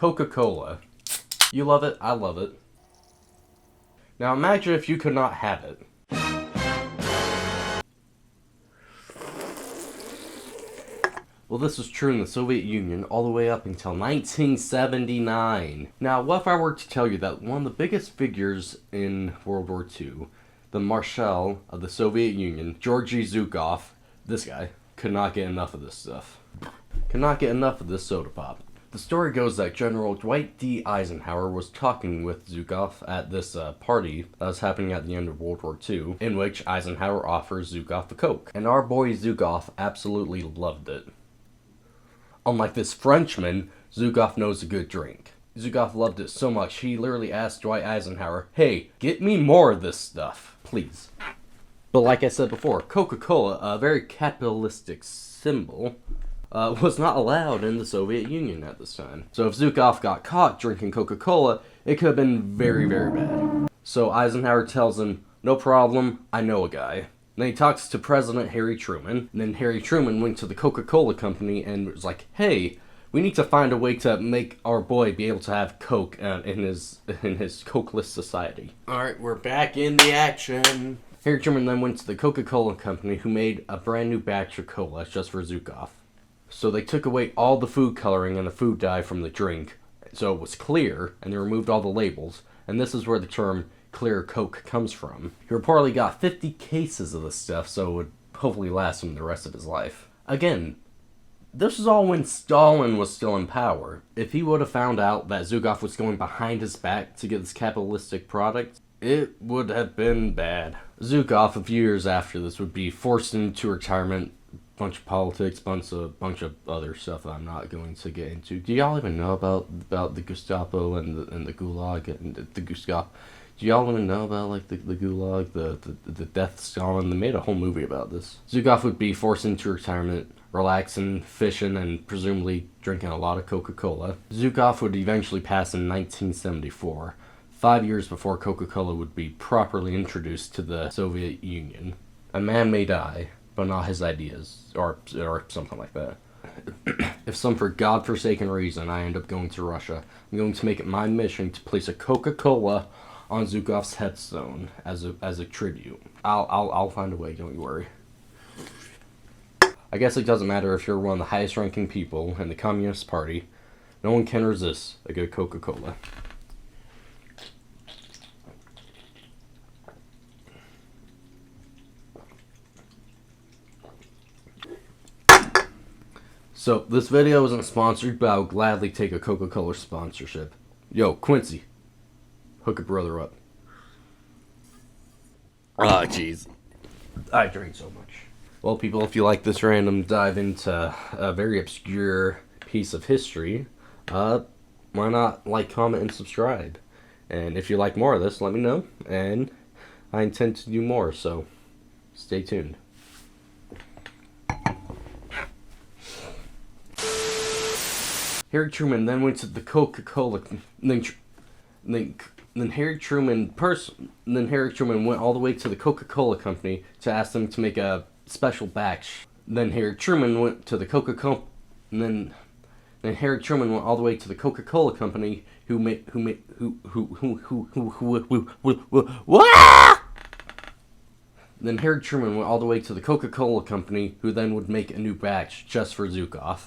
Coca-Cola. You love it, I love it. Now imagine if you could not have it. Well, this was true in the Soviet Union all the way up until 1979. Now, what if I were to tell you that one of the biggest figures in World War II, the Marshal of the Soviet Union, Georgy Zhukov, this guy, could not get enough of this stuff. Could not get enough of this soda pop. The story goes that General Dwight D. Eisenhower was talking with Zhukov at this party that was happening at the end of World War II, in which Eisenhower offers Zhukov a Coke. And our boy Zhukov absolutely loved it. Unlike this Frenchman, Zhukov knows a good drink. Zhukov loved it so much, he literally asked Dwight Eisenhower, "Hey, get me more of this stuff, please." But like I said before, Coca-Cola, a very capitalistic symbol, was not allowed in the Soviet Union at this time. So if Zhukov got caught drinking Coca-Cola, it could have been very, very bad. So Eisenhower tells him, "No problem, I know a guy." Then he talks to President Harry Truman, and then Harry Truman went to the Coca-Cola company and was like, "Hey, we need to find a way to make our boy be able to have Coke in his Coke-less society." Alright, we're back in the action. Harry Truman then went to the Coca-Cola company, who made a brand new batch of cola just for Zhukov. So they took away all the food coloring and the food dye from the drink, so it was clear, and they removed all the labels, and this is where the term clear Coke comes from. He reportedly got 50 cases of this stuff, so it would hopefully last him the rest of his life. Again, this was all when Stalin was still in power. If he would have found out that Zhukov was going behind his back to get this capitalistic product, it would have been bad. Zhukov, a few years after this, would be forced into retirement. Bunch of politics, bunch of other stuff I'm not going to get into. Do y'all even know about the Gestapo and the Gulag and the Gestapo? Do y'all even know about like the Gulag, the death of Stalin? They made a whole movie about this. Zhukov would be forced into retirement, relaxing, fishing, and presumably drinking a lot of Coca-Cola. Zhukov would eventually pass in 1974, 5 years before Coca-Cola would be properly introduced to the Soviet Union. A man may die, but not his ideas, or something like that. If some for godforsaken reason I end up going to Russia, I'm going to make it my mission to place a Coca-Cola on Zhukov's headstone as a tribute. I'll find a way, don't you worry. I guess it doesn't matter if you're one of the highest ranking people in the Communist Party. No one can resist a good Coca-Cola. So, this video isn't sponsored, but I would gladly take a Coca-Cola sponsorship. Yo, Quincy, hook a brother up. Oh, jeez. I drink so much. Well, people, if you like this random dive into a very obscure piece of history, why not like, comment, and subscribe? And if you like more of this, let me know, and I intend to do more, so stay tuned. Harry Truman then went to the Coca-Cola. Then Harry Truman went all the way to the Coca-Cola company to ask them to make a special batch. Then Harry Truman went to the Coca-Cola. Then Harry Truman went all the way to the Coca-Cola company, Then Harry Truman went all the way to the Coca-Cola company, who then would make a new batch just for Zhukov.